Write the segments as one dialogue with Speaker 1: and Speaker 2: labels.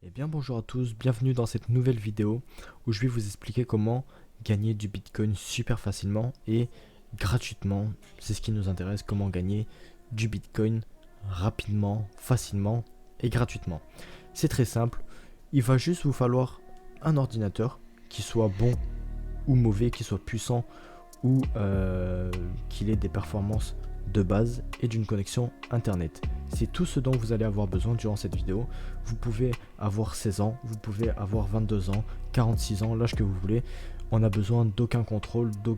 Speaker 1: Eh bien bonjour à tous, bienvenue dans cette nouvelle vidéo où je vais vous expliquer comment gagner du Bitcoin super facilement et gratuitement. C'est ce qui nous intéresse, comment gagner du Bitcoin rapidement, facilement et gratuitement. C'est très simple, il va juste vous falloir un ordinateur qui soit bon ou mauvais, qui soit puissant ou qu'il ait des performances de base et d'une connexion internet. C'est tout ce dont vous allez avoir besoin durant cette vidéo. Vous pouvez avoir 16 ans, vous pouvez avoir 22 ans, 46 ans, l'âge que vous voulez. On n'a besoin d'aucun contrôle, de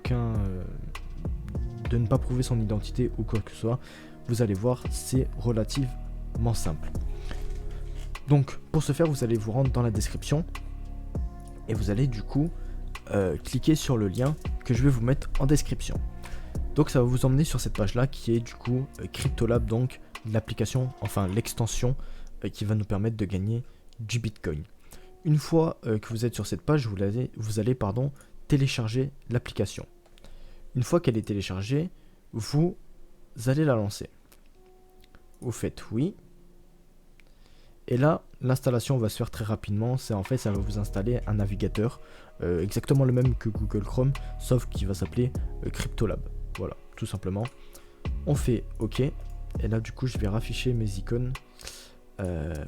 Speaker 1: ne pas prouver son identité ou quoi que ce soit. Vous allez voir, c'est relativement simple. Donc pour ce faire, vous allez vous rendre dans la description et vous allez du coup cliquer sur le lien que je vais vous mettre en description. Donc ça va vous emmener sur cette page là qui est du coup Cryptolab, donc l'application, enfin l'extension qui va nous permettre de gagner du Bitcoin. Une fois que vous êtes sur cette page, vous allez télécharger l'application. Une fois qu'elle est téléchargée, vous allez la lancer. Vous faites oui. Et là, l'installation va se faire très rapidement. Ça va vous installer un navigateur exactement le même que Google Chrome, sauf qu'il va s'appeler Cryptolab. Voilà, tout simplement. On fait OK. Et là, du coup, je vais rafficher mes icônes.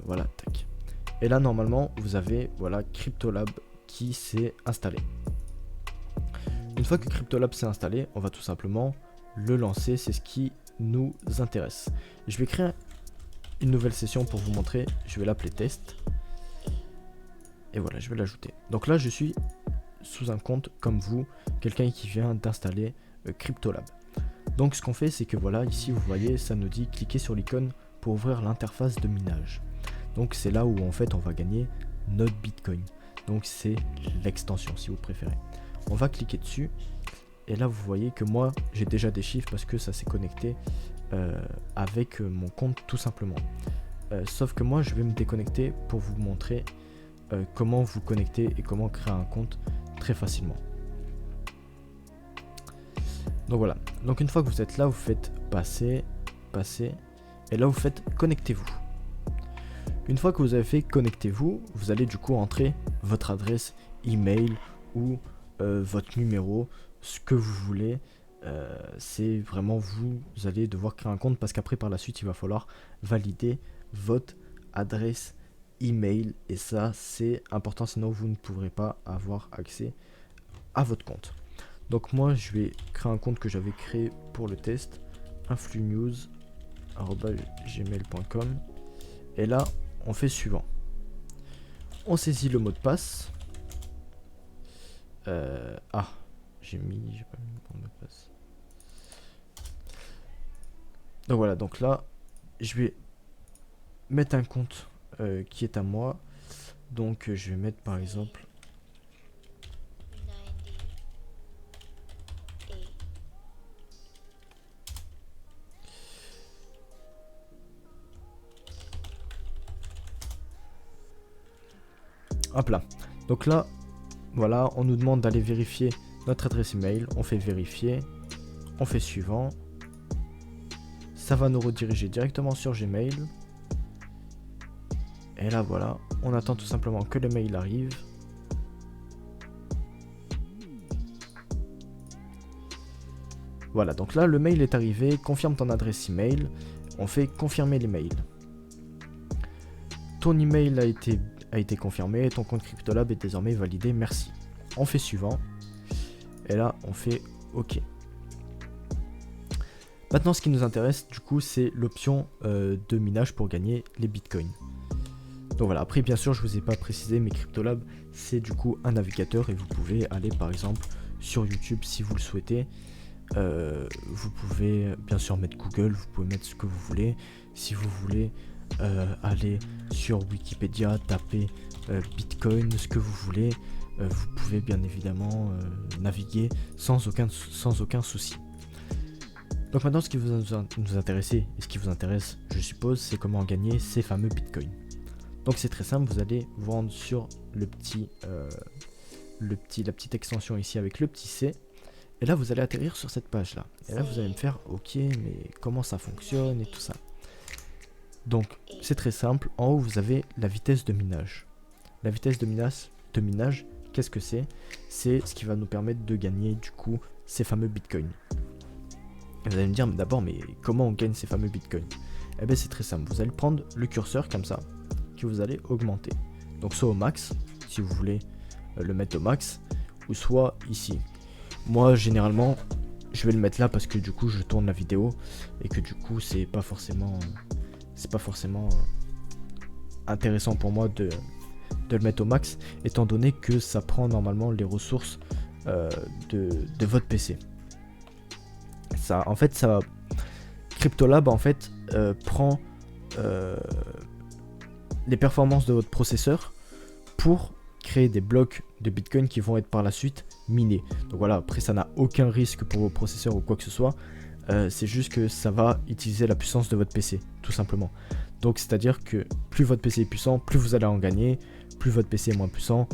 Speaker 1: Voilà, tac. Et là, normalement, vous avez voilà Cryptolab qui s'est installé. Une fois que Cryptolab s'est installé, on va tout simplement le lancer. C'est ce qui nous intéresse. Je vais créer une nouvelle session pour vous montrer. Je vais l'appeler test. Et voilà, je vais l'ajouter. Donc là, je suis sous un compte comme vous, quelqu'un qui vient d'installer Cryptolab. Donc ce qu'on fait, c'est que voilà, ici vous voyez, ça nous dit cliquez sur l'icône pour ouvrir l'interface de minage. Donc c'est là où en fait on va gagner notre Bitcoin. Donc c'est l'extension si vous préférez. On va cliquer dessus et là vous voyez que moi j'ai déjà des chiffres parce que ça s'est connecté avec mon compte tout simplement. Sauf que moi je vais me déconnecter pour vous montrer comment vous connecter et comment créer un compte très facilement. Donc voilà, donc une fois que vous êtes là, vous faites passer, et là vous faites connectez-vous. Une fois que vous avez fait connectez-vous, vous allez du coup entrer votre adresse email ou votre numéro, ce que vous voulez. C'est vraiment vous allez devoir créer un compte parce qu'après par la suite il va falloir valider votre adresse email et ça c'est important, sinon vous ne pourrez pas avoir accès à votre compte. Donc moi je vais créer un compte que j'avais créé pour le test, influnews@gmail.com, et là on fait suivant. On saisit le mot de passe. J'ai pas mis mon mot de passe. Donc voilà, donc là je vais mettre un compte qui est à moi. Donc je vais mettre par exemple hop là. Donc là, voilà, on nous demande d'aller vérifier notre adresse email. On fait vérifier. On fait suivant. Ça va nous rediriger directement sur Gmail. Et là, voilà, on attend tout simplement que le mail arrive. Voilà, donc là, le mail est arrivé. Confirme ton adresse email. On fait confirmer l'email. Ton email a été confirmé, ton compte Cryptolab est désormais validé, merci. On fait suivant, et là on fait OK. Maintenant ce qui nous intéresse du coup c'est l'option de minage pour gagner les bitcoins. Donc voilà, après bien sûr je vous ai pas précisé, mais Cryptolab c'est du coup un navigateur et vous pouvez aller par exemple sur YouTube si vous le souhaitez. Vous pouvez bien sûr mettre Google, vous pouvez mettre ce que vous voulez. Si vous voulez aller sur Wikipédia, taper Bitcoin, ce que vous voulez, vous pouvez bien évidemment naviguer sans aucun souci. Donc maintenant ce qui va nous intéresser et ce qui vous intéresse je suppose c'est comment gagner ces fameux Bitcoins. Donc c'est très simple, vous allez vous rendre sur la petite extension ici avec le petit C. Et là vous allez atterrir sur cette page là. Et là vous allez me faire ok mais comment ça fonctionne et tout ça. Donc c'est très simple, en haut vous avez la vitesse de minage. La vitesse de minage, qu'est-ce que c'est? C'est ce qui va nous permettre de gagner du coup ces fameux bitcoins. Et vous allez me dire d'abord, mais comment on gagne ces fameux bitcoins? Eh bien c'est très simple, vous allez prendre le curseur comme ça, que vous allez augmenter. Donc soit au max, si vous voulez le mettre au max, ou soit ici. Moi généralement, je vais le mettre là parce que du coup je tourne la vidéo et que du coup c'est pas forcément intéressant pour moi de le mettre au max, étant donné que ça prend normalement les ressources de votre PC. Ça, en fait, ça Cryptolab en fait prend les performances de votre processeur pour créer des blocs de Bitcoin qui vont être par la suite minés. Donc voilà, après ça n'a aucun risque pour vos processeurs ou quoi que ce soit. C'est juste que ça va utiliser la puissance de votre PC, tout simplement. Donc c'est à dire que plus votre PC est puissant, plus vous allez en gagner. Plus votre PC est moins puissant,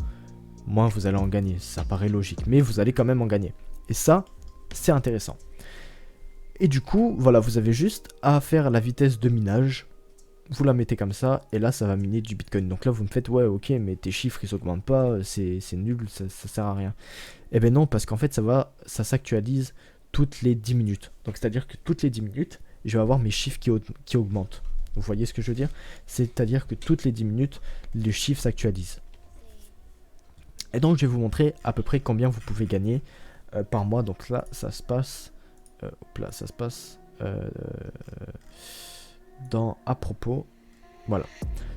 Speaker 1: moins vous allez en gagner. Ça paraît logique, mais vous allez quand même en gagner. Et ça, c'est intéressant. Et du coup, voilà, vous avez juste à faire la vitesse de minage. Vous la mettez comme ça, et là, ça va miner du Bitcoin. Donc là, vous me faites, ouais, ok, mais tes chiffres, ils s'augmentent pas, c'est nul, ça sert à rien. Eh ben non, parce qu'en fait, ça s'actualise toutes les 10 minutes. Donc c'est-à-dire que toutes les 10 minutes, je vais avoir mes chiffres qui augmentent. Vous voyez ce que je veux dire? C'est-à-dire que toutes les 10 minutes, les chiffres s'actualisent. Et donc, je vais vous montrer à peu près combien vous pouvez gagner par mois. Donc là, ça se passe... dans à propos. Voilà.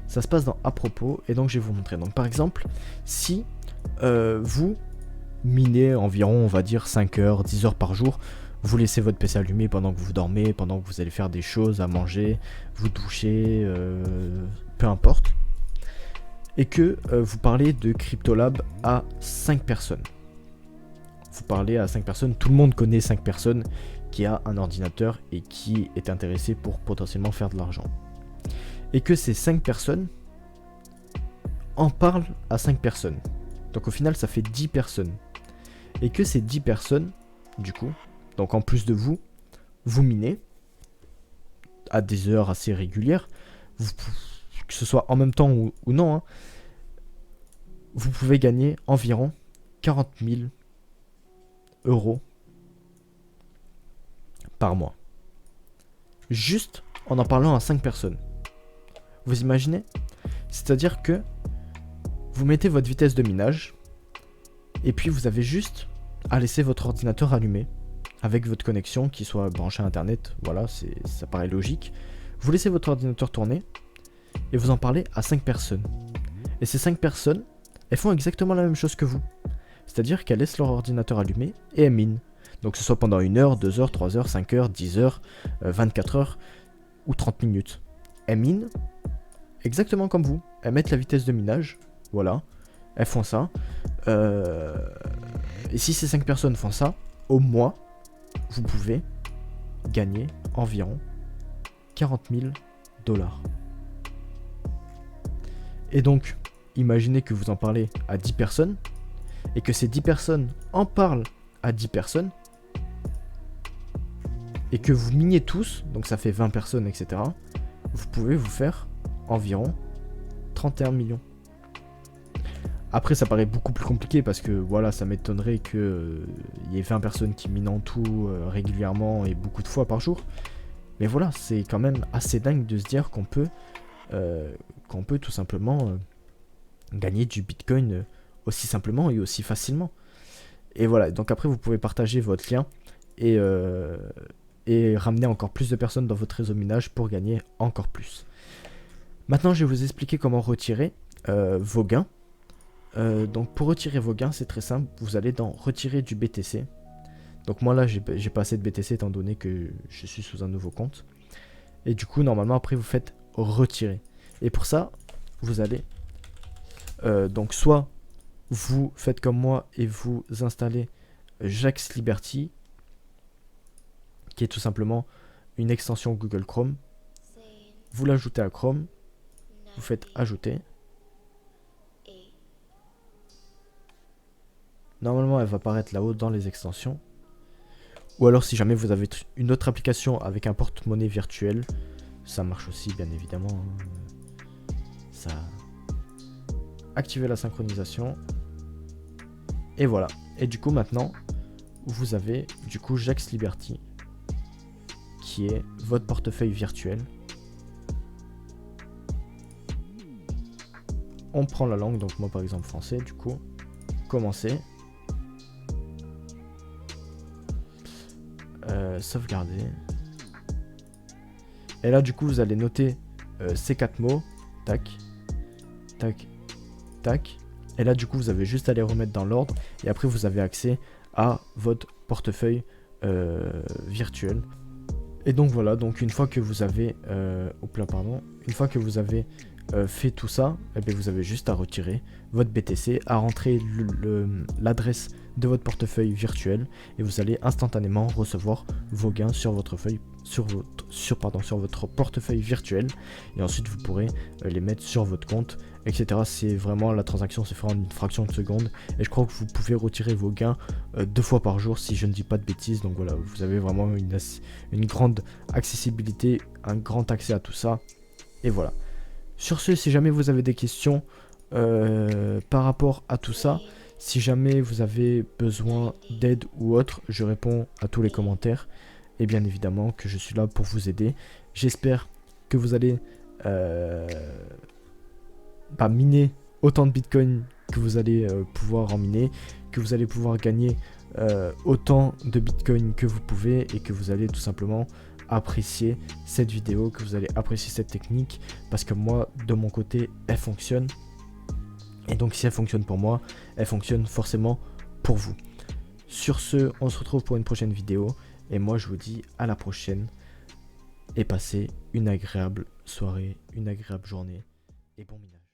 Speaker 1: Ça se passe dans à propos. Et donc, je vais vous montrer. Donc, par exemple, si vous minez environ, on va dire, 5 heures, 10 heures par jour... Vous laissez votre PC allumé pendant que vous dormez, pendant que vous allez faire des choses, à manger, vous doucher, peu importe. Et que vous parlez de Cryptolab à 5 personnes. Vous parlez à 5 personnes, tout le monde connaît 5 personnes qui a un ordinateur et qui est intéressé pour potentiellement faire de l'argent. Et que ces 5 personnes en parlent à 5 personnes. Donc au final ça fait 10 personnes. Et que ces 10 personnes, du coup... Donc en plus de vous, vous minez à des heures assez régulières, que ce soit en même temps ou non, hein, vous pouvez gagner environ 40 000 € par mois. Juste en parlant à 5 personnes. Vous imaginez? C'est-à-dire que vous mettez votre vitesse de minage et puis vous avez juste à laisser votre ordinateur allumé avec votre connexion qui soit branchée à internet, voilà, ça paraît logique. Vous laissez votre ordinateur tourner et vous en parlez à 5 personnes. Et ces 5 personnes, elles font exactement la même chose que vous. C'est-à-dire qu'elles laissent leur ordinateur allumé et elles minent. Donc que ce soit pendant 1 heure, 2 heures, 3 heures, 5 heures, 10 heures, 24 heures ou 30 minutes. Elles minent exactement comme vous. Elles mettent la vitesse de minage, voilà, elles font ça. Et si ces 5 personnes font ça, au mois, vous pouvez gagner environ 40 000 $. Et donc, imaginez que vous en parlez à 10 personnes et que ces 10 personnes en parlent à 10 personnes et que vous miniez tous, donc ça fait 20 personnes, etc. Vous pouvez vous faire environ 31 millions. Après, ça paraît beaucoup plus compliqué parce que voilà, ça m'étonnerait qu'il y ait 20 personnes qui minent en tout régulièrement et beaucoup de fois par jour. Mais voilà, c'est quand même assez dingue de se dire qu'on peut tout simplement gagner du Bitcoin aussi simplement et aussi facilement. Et voilà, donc après, vous pouvez partager votre lien et ramener encore plus de personnes dans votre réseau minage pour gagner encore plus. Maintenant, je vais vous expliquer comment retirer vos gains. Donc pour retirer vos gains, c'est très simple, vous allez dans retirer du BTC. Donc moi là j'ai pas assez de BTC étant donné que je suis sous un nouveau compte. Et du coup normalement après vous faites retirer. Et pour ça vous allez donc soit vous faites comme moi et vous installez Jaxx Liberty, qui est tout simplement une extension Google Chrome. Vous l'ajoutez à Chrome, vous faites ajouter. Normalement, elle va apparaître là-haut dans les extensions. Ou alors, si jamais vous avez une autre application avec un porte-monnaie virtuel, ça marche aussi, bien évidemment. Ça... activer la synchronisation. Et voilà. Et du coup maintenant, vous avez du coup Jaxx Liberty, qui est votre portefeuille virtuel. On prend la langue, donc moi par exemple français, du coup, commencer. Sauvegarder. Et là du coup vous allez noter ces 4 mots. Tac, tac, tac. Et là du coup vous avez juste à les remettre dans l'ordre. Et après vous avez accès à votre portefeuille virtuel. Et donc voilà, donc une fois que vous avez une fois que vous avez fait tout ça, eh bien, vous avez juste à retirer votre BTC, à rentrer l'adresse de votre portefeuille virtuel et vous allez instantanément recevoir vos gains sur votre votre portefeuille virtuel, et ensuite vous pourrez les mettre sur votre compte, etc. C'est vraiment, la transaction se fera en une fraction de seconde et je crois que vous pouvez retirer vos gains 2 fois par jour si je ne dis pas de bêtises. Donc voilà, vous avez vraiment une grande accessibilité, un grand accès à tout ça. Et voilà. Sur ce, si jamais vous avez des questions par rapport à tout ça, si jamais vous avez besoin d'aide ou autre, je réponds à tous les commentaires. Et bien évidemment que je suis là pour vous aider. J'espère que vous allez miner autant de Bitcoin que vous allez pouvoir en miner, que vous allez pouvoir gagner autant de Bitcoin que vous pouvez, et que vous allez tout simplement apprécier cette vidéo, que vous allez apprécier cette technique, parce que moi de mon côté elle fonctionne, et donc si elle fonctionne pour moi, elle fonctionne forcément pour vous. Sur ce, on se retrouve pour une prochaine vidéo, et moi je vous dis à la prochaine, et passez une agréable soirée, une agréable journée, et bon minage.